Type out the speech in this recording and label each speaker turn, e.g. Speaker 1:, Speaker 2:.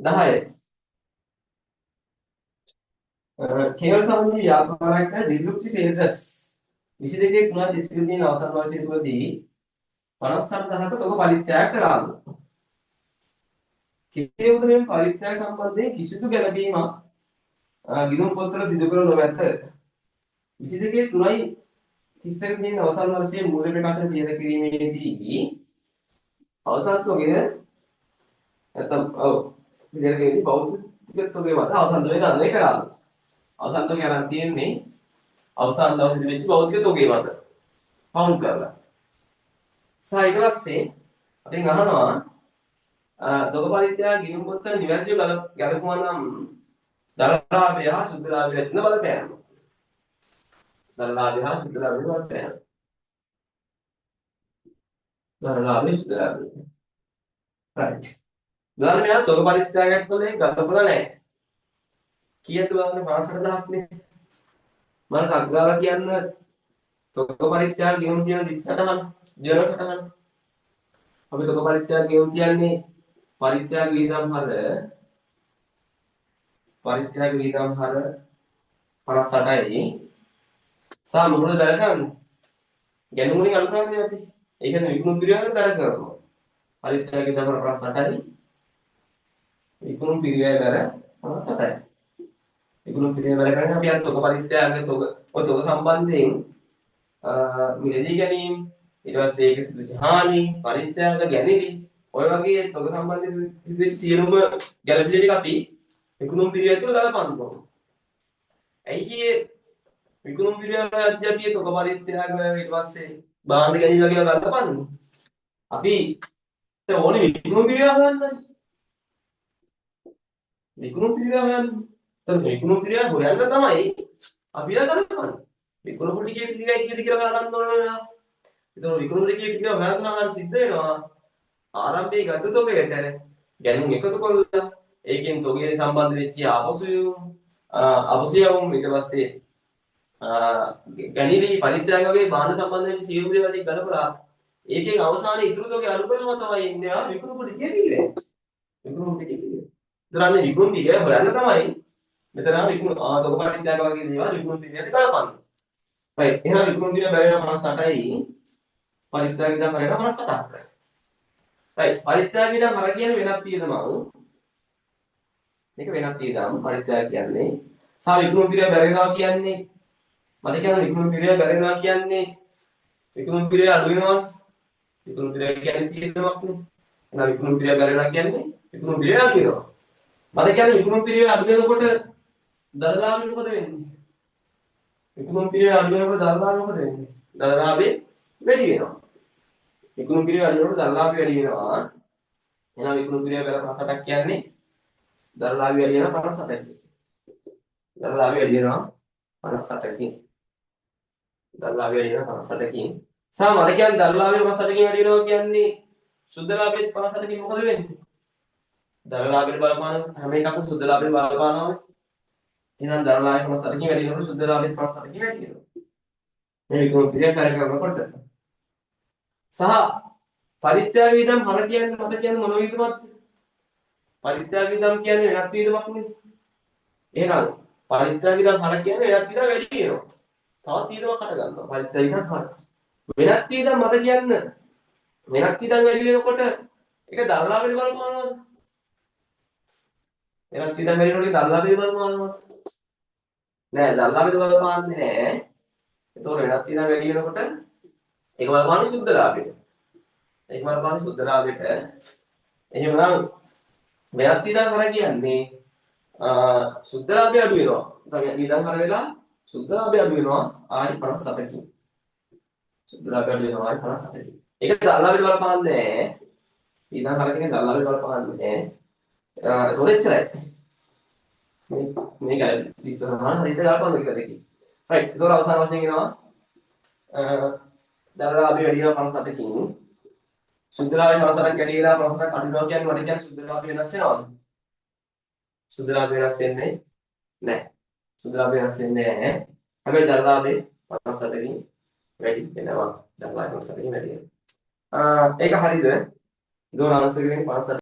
Speaker 1: 10. කේවල සමගි ව්‍යාපාරයක් කරන දිල්ලුක්සි ට්‍රේඩර්ස් 22 3 31 දින අවසන් වර්ෂය තුලදී 58000ක තොග පරිත්‍යාග කළාද? කෙසේවුද මේ පරිත්‍යාග සම්බන්ධයෙන් කිසිදු ගැළපීමක් ගිණුම් පොත්වල සිදු කර නොමැත. 22 3 31 දින අවසන් වර්ෂයේ මූල්‍ය ප්‍රකාශන පියද කිරීමේදී අවසන් තොගය නැත්නම් විදර්ශනයේදී භෞතික තොගය මත අවසන් තොගය ගණනය කළාද? අවසන් තොගය අරන් තියෙන්නේ අවසන් දවසේදී වෙච්ච භෞතික තොගය මත කවුන්ට් කරලා. ඊට පස්සේ අපෙන් අහනවා තොග පරිත්‍යාග ගිණුම් පොත්ත නිවැරදිව ගැලපුවා නම් දරලාභය හා සුද්ධ ලාභය ඇතුළ බලපෑම. දරලාභය හා සුද්ධ ලාභය බලපෑම. දරලාභය සුද්ධ ලාභය. right. උදාහරණ මෙයා තොග පරිත්‍යාගයක් වලින් ගලපලා නැහැ. කීයද බලන්න 58000ක් නේ. මම කක් ගාලා කියන්න තොග පරිත්‍යාග ගිණුම් කියන දිස් සටහන, ජනරල් සටහන. අපි තොග පරිත්‍යාග ගිණුම් කියන්නේ පරිත්‍යාග වියදම් හර 58යි සා මොකද බැල කරන්නේ ගැනුමුණින් අඩු කරන්නේ අපි ඒ කියන්නේ විකුණු පිරිවෙන් බැල කරනවා පරිත්‍යාග වියදම් 58යි විකුණු පිරිවෙන් බැල 58යි විකුණු පිරිවෙන් බැල කරන්නේ අපි අර තොග පරිත්‍යාග තොග සම්බන්ධයෙන් මිලදී ගැනීම ඊට පස්සේ ඒක සිදුච්ච හානි පරිත්‍යාග ගැනීම ඔය වගේ තොග සම්බන්ධ සිදුවෙච්ච සියලුම ගැළපිලි ටික අපි විකුණුම් පිරිවෙන් තුල ගලපන්න ඕනේ. ඇයි විකුණුම් පිරිවෙන් අධ්‍යයනයේ තොග පරිත්‍යාග ඊට පස්සේ බාණ්ඩ ගැනීම වගේ ගලපන්නේ. අපි ඕනේ විකුණුම් පිරිවෙන් හොයන්න. විකුණුම් පිරිවෙන් හොයන්න. එතන විකුණුම් පිරිවෙන් හොයන්න තමයි අපි ගලපන්නේ. විකුණුම් ටිකේ පිරිවෙන් කීයද කියලා ගලපන්න ඕනේ. එතන විකුණුම් ටිකේ පිරිවෙන් හොයන්න නම් සිද්ධ වෙනවා. ආරම්භයේ ගත තොගයට ගැනුම් එකතු කරලා ඒකෙන් තොගයට සම්බන්ධ වෙච්ච අපසුයම් ඊට පස්සේ ගණිතී පරිත්‍යාග වගේ බාහන සම්බන්ධ වෙච්ච සියලු දේවල් ටික ගලපලා ඒකෙන් අවසානයේ ඉතුරු තොගය අඩු කරනවා තමයි ඉන්නේ විකුණු ටිකේ පිළිවෙල. විකුණු ටිකේ පිළිවෙල. ඉතරන්නේ විකුණු ටික හොයන්න තමයි මෙතන විකුණු තොග පරිත්‍යාග වගේ දේවල් විකුණු ටිකට ගලපන්නේ. right එහෙනම් විකුණු ටික බැරිනම් 58යි පරිත්‍යාග වියදම් කරේන 58ක්. right පරිත්‍යාග වියදම් අර කියන්නේ වෙනත් වියදමක්. මේක වෙනත් වියදම් පරිත්‍යාග කියන්නේ සා විකුණු පිරිය බැරිනවා කියන්නේ මට කියන විකුණු පිරිය බැරිනවා කියන්නේ විකුණු පිරිය අඩු වෙනවා විකුණු පිරිය කියන්නේ වියදමක් නේ එහෙනම් විකුණු පිරිය බැරිනවා කියන්නේ විකුණු පිරිය අඩු වෙනවා මට කියන්නේ විකුණු පිරිය අඩු වෙනකොට දරලාභය මොකද වෙන්නේ විකුණු පිරිය අඩු වෙනකොට දරලාභය මොකද වෙන්නේ දරලාභය වැඩි වෙනවා විකුණු පිරිය අඩු වෙනකොට දරලාභය වැඩි වෙනවා එහෙනම් විකුණු පිරිය බැල 58ක් කියන්නේ දරලාභය වැඩි වෙනවා 58කින්. දරලාභය වැඩි වෙනවා 58කින්. දරලාභය වැඩි වෙනවා 58කින්. සා මට කියන්නේ දරලාභය 58කින් වැඩි වෙනවා කියන්නේ සුද්ධ ලාභෙත් 58කින් මොකද වෙන්නේ? දරලාභයට බලපාන හැම එකක්ම සුද්ධ ලාභයට බලපානවානේ. එහෙනම් දරලාභය 58කින් වැඩි වෙනකොට සුද්ධ ලාභෙත් 58කින් වැඩි වෙනවා. මේ විකුණු පිරිය කර කරනකොට සහ පරිත්‍යාග වියදම් හර කියන්නේ මට කියන්නේ මොන වියදමක්ද? පරිත්‍යාග වියදම් කියන්නේ වෙනත් වියදමක් නේ. එහෙනම් පරිත්‍යාග වියදම් හර කියන්නේ වෙනත් වියදම් වැඩි වෙනවා. තවත් වියදමක් හට ගන්නවා. පරිත්‍යාග වියදම් හර. වෙනත් වියදම් මට කියන්න වෙනත් වියදම් වැඩි වෙනකොට ඒක දරලාභයට බලපානවද? වෙනත් වියදම් වැඩි වෙනකොට දරලාභයට බලපානවද? නෑ දරලාභයට බලපාන්නේ නෑ. ඒතකොට වෙනත් වියදම් වැඩි වෙනකොට ඒක බලපාන්නේ සුද්ධ ලාභයට. ඒක බලපාන්නේ සුද්ධ ලාභයට. එහෙනම් වෙනත් වියදම් හර කියන්නේ සුද්ධ ලාභය අඩු වෙනවා. දැන් වියදම් හර වෙලා සුද්ධ ලාභය අඩු වෙනවා ආයි 58කින්. සුද්ධ ලාභය අඩු වෙනවා ආයි 58කින්. ඒක දරලාභයට බලපාන්නේ නැහැ. වියදම් හර කියන්නේ දරලාභයට බලපාන්නේ නැහැ. ඒතකොට එච්චරයි. මේක ඉස්සරහම හරියට ගලපන්න කියලා දෙකේ. right. ඒතකොට අවසාන වශයෙන් එනවා දරලාභය වැඩි වෙනවා 58කින්. සුද්ධ ලාභය 58ක් වැඩි වෙලා 58ක් අඩු වෙනවා කියන්නේ මට කියන්නේ සුද්ධ ලාභය වෙනස් වෙනවද? සුද්ධ ලාභය වෙනස් වෙන්නේ නැහැ. සුද්ධ ලාභය වෙනස් වෙන්නේ නැහැ. හැබැයි දරලාභය 57කින් වැඩි වෙනවා. දරලාභය 57කින් වැඩි වෙනවා. ඒක හරියද? දෝන ආන්සර් එකෙන් 58